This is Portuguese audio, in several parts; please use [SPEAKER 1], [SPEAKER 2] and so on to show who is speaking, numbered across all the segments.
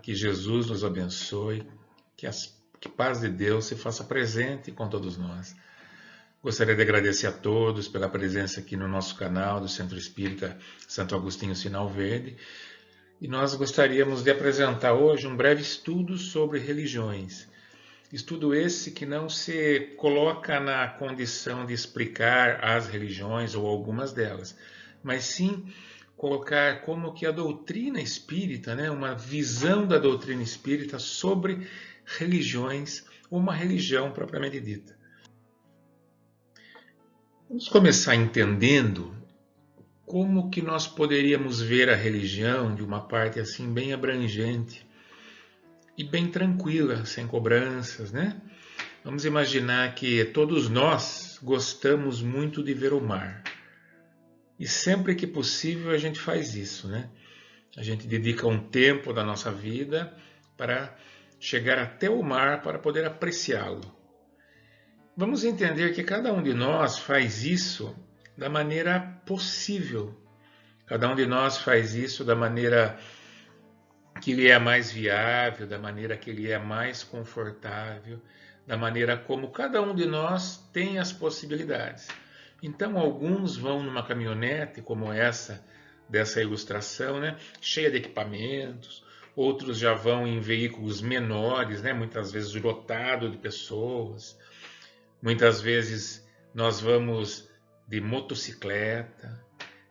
[SPEAKER 1] que Jesus nos abençoe, que a paz de Deus se faça presente com todos nós. Gostaria de agradecer a todos pela presença aqui no nosso canal do Centro Espírita Santo Agostinho Sinal Verde. E nós gostaríamos de apresentar hoje um breve estudo sobre religiões. Estudo esse que não se coloca na condição de explicar as religiões ou algumas delas, mas sim colocar como que a doutrina espírita, uma visão da doutrina espírita sobre religiões, uma religião propriamente dita. Vamos começar entendendo como que nós poderíamos ver a religião de uma parte assim bem abrangente e bem tranquila, sem cobranças, Vamos imaginar que todos nós gostamos muito de ver o mar. E sempre que possível a gente faz isso, A gente dedica um tempo da nossa vida para chegar até o mar para poder apreciá-lo. Vamos entender que cada um de nós faz isso da maneira possível. Cada um de nós faz isso da maneira que lhe é mais viável, da maneira que lhe é mais confortável, da maneira como cada um de nós tem as possibilidades. Então, alguns vão numa caminhonete como essa, dessa ilustração, cheia de equipamentos. Outros já vão em veículos menores, muitas vezes lotado de pessoas. Muitas vezes nós vamos de motocicleta,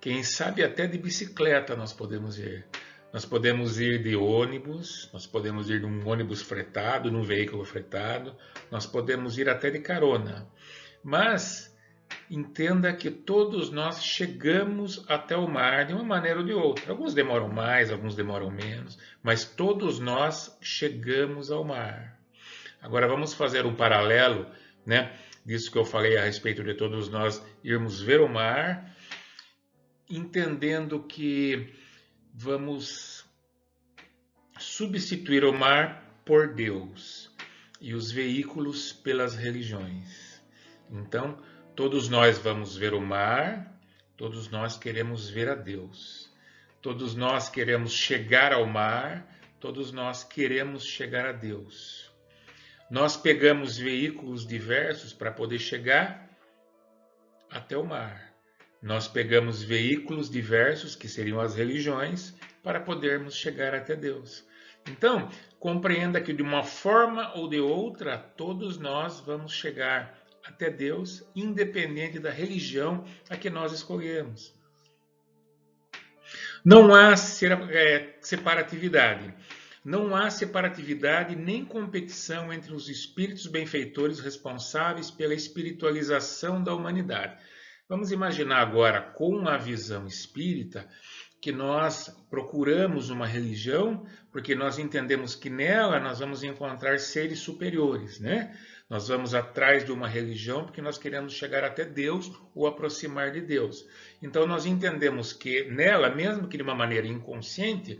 [SPEAKER 1] quem sabe até de bicicleta nós podemos ir. Nós podemos ir de ônibus, nós podemos ir de um ônibus fretado, num veículo fretado, nós podemos ir até de carona. Mas entenda que todos nós chegamos até o mar de uma maneira ou de outra. Alguns demoram mais, alguns demoram menos, mas todos nós chegamos ao mar. Agora vamos fazer um paralelo, disso que eu falei a respeito de todos nós irmos ver o mar, entendendo que vamos substituir o mar por Deus e os veículos pelas religiões. Então, todos nós vamos ver o mar, todos nós queremos ver a Deus. Todos nós queremos chegar ao mar, todos nós queremos chegar a Deus. Nós pegamos veículos diversos para poder chegar até o mar. Nós pegamos veículos diversos, que seriam as religiões, para podermos chegar até Deus. Então, compreenda que de uma forma ou de outra, todos nós vamos chegar até Deus, independente da religião a que nós escolhemos. Não há separatividade. Não há separatividade nem competição entre os espíritos benfeitores responsáveis pela espiritualização da humanidade. Vamos imaginar agora, com a visão espírita, que nós procuramos uma religião porque nós entendemos que nela nós vamos encontrar seres superiores, Nós vamos atrás de uma religião porque nós queremos chegar até Deus ou aproximar de Deus. Então nós entendemos que nela, mesmo que de uma maneira inconsciente,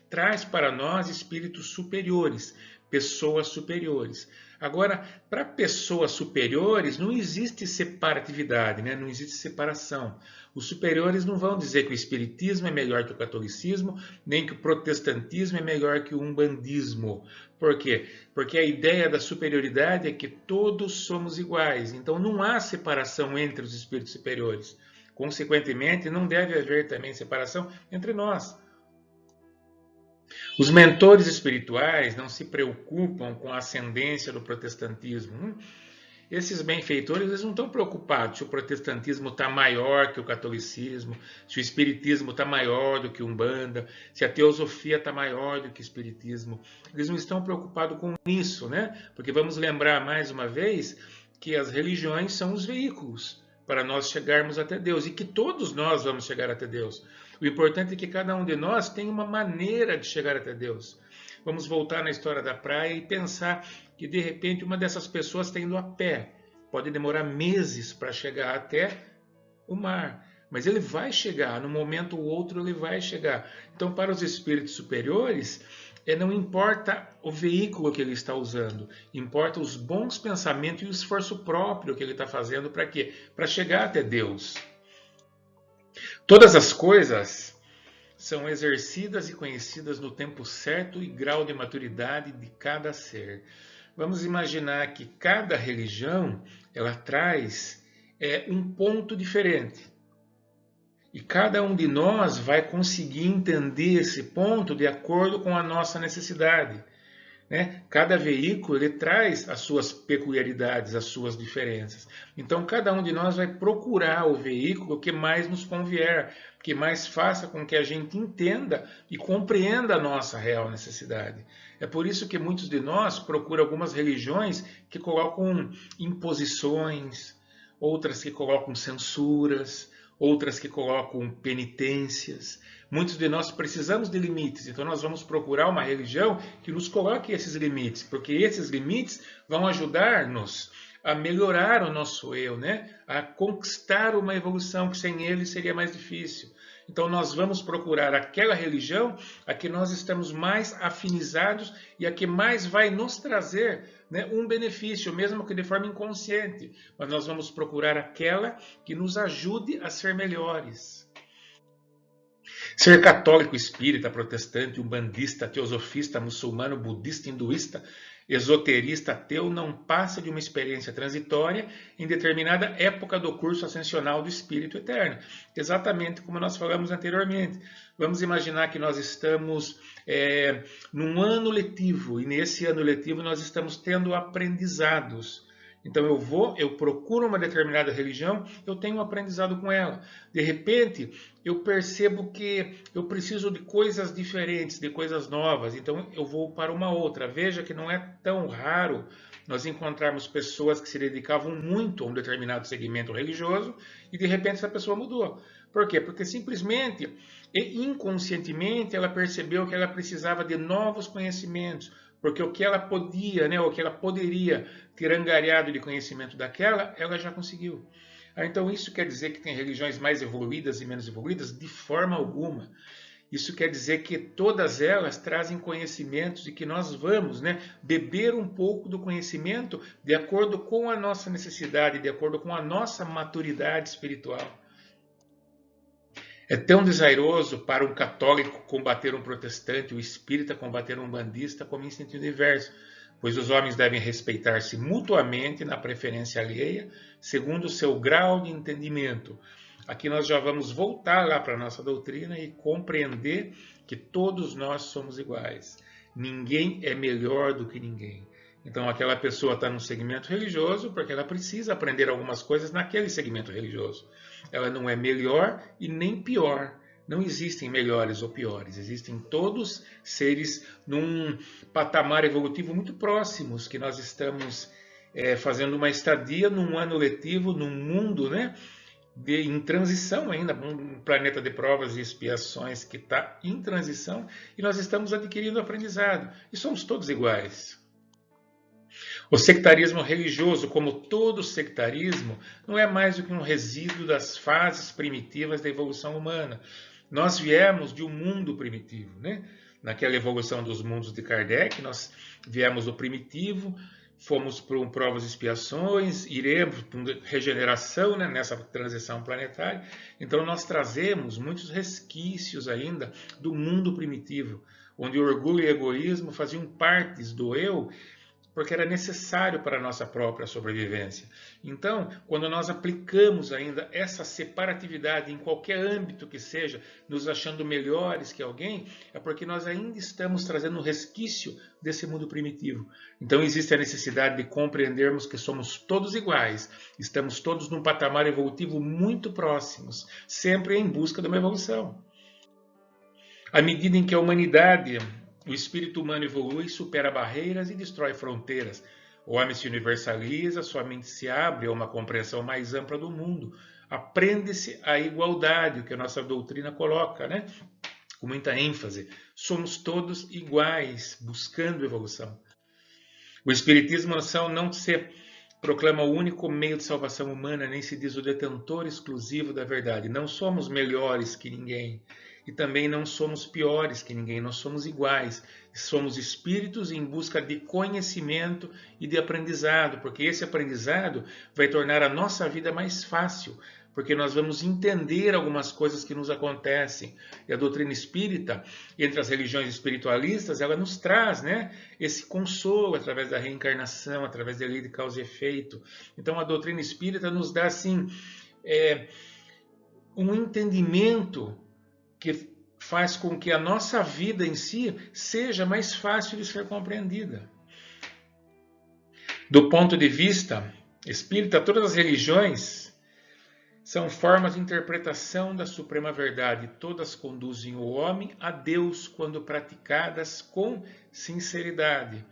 [SPEAKER 1] traz para nós espíritos superiores, pessoas superiores. Agora, para pessoas superiores não existe separatividade, não existe separação. Os superiores não vão dizer que o espiritismo é melhor que o catolicismo, nem que o protestantismo é melhor que o umbandismo. Por quê? Porque a ideia da superioridade é que todos somos iguais. Então não há separação entre os espíritos superiores. Consequentemente, não deve haver também separação entre nós. Os mentores espirituais não se preocupam com a ascendência do protestantismo. Esses benfeitores eles não estão preocupados se o protestantismo está maior que o catolicismo, se o espiritismo está maior do que a Umbanda, se a teosofia está maior do que o espiritismo. Eles não estão preocupados com isso, Porque vamos lembrar mais uma vez que as religiões são os veículos para nós chegarmos até Deus e que todos nós vamos chegar até Deus. O importante é que cada um de nós tem uma maneira de chegar até Deus. Vamos voltar na história da praia e pensar que de repente uma dessas pessoas está indo a pé. Pode demorar meses para chegar até o mar, mas ele vai chegar, num momento ou outro ele vai chegar. Então para os espíritos superiores, não importa o veículo que ele está usando, importa os bons pensamentos e o esforço próprio que ele está fazendo para quê? Para chegar até Deus. Todas as coisas são exercidas e conhecidas no tempo certo e grau de maturidade de cada ser. Vamos imaginar que cada religião ela traz um ponto diferente. E cada um de nós vai conseguir entender esse ponto de acordo com a nossa necessidade. Né? Cada veículo ele traz as suas peculiaridades, as suas diferenças. Então, cada um de nós vai procurar o veículo que mais nos convier, que mais faça com que a gente entenda e compreenda a nossa real necessidade. É por isso que muitos de nós procuram algumas religiões que colocam imposições, outras que colocam censuras, outras que colocam penitências. Muitos de nós precisamos de limites, então nós vamos procurar uma religião que nos coloque esses limites, porque esses limites vão ajudar-nos a melhorar o nosso eu, né? A conquistar uma evolução que sem ele seria mais difícil. Então nós vamos procurar aquela religião a que nós estamos mais afinizados e a que mais vai nos trazer, né, um benefício, mesmo que de forma inconsciente. Mas nós vamos procurar aquela que nos ajude a ser melhores. Ser católico, espírita, protestante, umbandista, teosofista, muçulmano, budista, hinduísta, esoterista, ateu, não passa de uma experiência transitória em determinada época do curso ascensional do Espírito Eterno. Exatamente como nós falamos anteriormente. Vamos imaginar que nós estamos num ano letivo, e nesse ano letivo nós estamos tendo aprendizados. Então eu procuro uma determinada religião, eu tenho um aprendizado com ela. De repente, eu percebo que eu preciso de coisas diferentes, de coisas novas, então eu vou para uma outra. Veja que não é tão raro nós encontrarmos pessoas que se dedicavam muito a um determinado segmento religioso e de repente essa pessoa mudou. Por quê? Porque simplesmente e inconscientemente ela percebeu que ela precisava de novos conhecimentos, porque o que ela podia, né, o que ela poderia ter angariado de conhecimento daquela, ela já conseguiu. Então isso quer dizer que tem religiões mais evoluídas e menos evoluídas? De forma alguma. Isso quer dizer que todas elas trazem conhecimentos e que nós vamos, né, beber um pouco do conhecimento de acordo com a nossa necessidade, de acordo com a nossa maturidade espiritual. É tão desairoso para um católico combater um protestante, o espírita combater um umbandista, como em sentido inverso, pois os homens devem respeitar-se mutuamente na preferência alheia, segundo o seu grau de entendimento. Aqui nós já vamos voltar lá para a nossa doutrina e compreender que todos nós somos iguais. Ninguém é melhor do que ninguém. Então aquela pessoa está num segmento religioso porque ela precisa aprender algumas coisas naquele segmento religioso. Ela não é melhor e nem pior. Não existem melhores ou piores. Existem todos seres num patamar evolutivo muito próximos, que nós estamos fazendo uma estadia num ano letivo, num mundo, né, em transição ainda, um planeta de provas e expiações que está em transição, e nós estamos adquirindo aprendizado. E somos todos iguais. O sectarismo religioso, como todo sectarismo, não é mais do que um resíduo das fases primitivas da evolução humana. Nós viemos de um mundo primitivo, né? Naquela evolução dos mundos de Kardec, nós viemos do primitivo, fomos para provas e expiações, iremos para regeneração, né, nessa transição planetária. Então nós trazemos muitos resquícios ainda do mundo primitivo, onde orgulho e egoísmo faziam partes do eu, porque era necessário para a nossa própria sobrevivência. Então, quando nós aplicamos ainda essa separatividade em qualquer âmbito que seja, nos achando melhores que alguém, é porque nós ainda estamos trazendo um resquício desse mundo primitivo. Então existe a necessidade de compreendermos que somos todos iguais, estamos todos num patamar evolutivo muito próximos, sempre em busca de uma evolução. À medida em que a humanidade, o espírito humano evolui, supera barreiras e destrói fronteiras. O homem se universaliza, sua mente se abre a uma compreensão mais ampla do mundo. Aprende-se a igualdade, o que a nossa doutrina coloca, né? Com muita ênfase. Somos todos iguais, buscando evolução. O Espiritismo não se proclama o único meio de salvação humana, nem se diz o detentor exclusivo da verdade. Não somos melhores que ninguém. E também não somos piores que ninguém, nós somos iguais. Somos espíritos em busca de conhecimento e de aprendizado, porque esse aprendizado vai tornar a nossa vida mais fácil, porque nós vamos entender algumas coisas que nos acontecem. E a doutrina espírita, entre as religiões espiritualistas, ela nos traz, né, esse consolo através da reencarnação, através da lei de causa e efeito. Então a doutrina espírita nos dá assim um entendimento que faz com que a nossa vida em si seja mais fácil de ser compreendida. Do ponto de vista espírita, todas as religiões são formas de interpretação da suprema verdade. Todas conduzem o homem a Deus quando praticadas com sinceridade.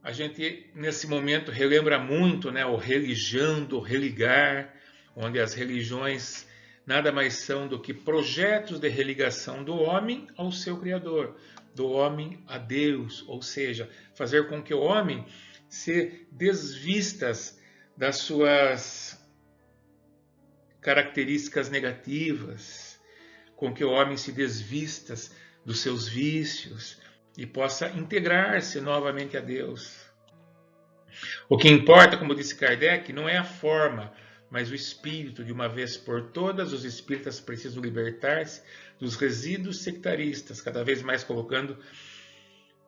[SPEAKER 1] A gente, nesse momento, relembra muito, né, o religando, o religar, onde as religiões nada mais são do que projetos de religação do homem ao seu Criador, do homem a Deus, ou seja, fazer com que o homem se desvista das suas características negativas, com que o homem se desvista dos seus vícios e possa integrar-se novamente a Deus. O que importa, como disse Kardec, não é a forma, mas o espírito. De uma vez por todas, os espíritas precisam libertar-se dos resíduos sectaristas, cada vez mais colocando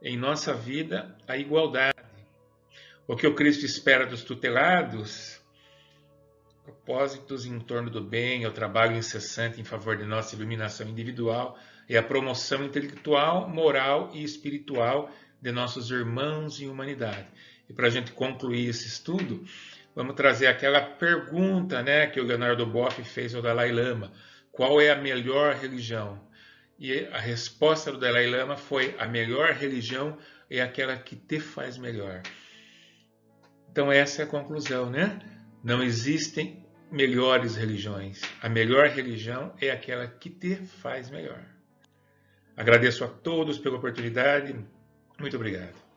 [SPEAKER 1] em nossa vida a igualdade. O que o Cristo espera dos tutelados? Propósitos em torno do bem, o trabalho incessante em favor de nossa iluminação individual e a promoção intelectual, moral e espiritual de nossos irmãos em humanidade. E para a gente concluir esse estudo, vamos trazer aquela pergunta, né, que o Leonardo Boff fez ao Dalai Lama: qual é a melhor religião? E a resposta do Dalai Lama foi: a melhor religião é aquela que te faz melhor. Então essa é a conclusão, né? Não existem melhores religiões. A melhor religião é aquela que te faz melhor. Agradeço a todos pela oportunidade. Muito obrigado.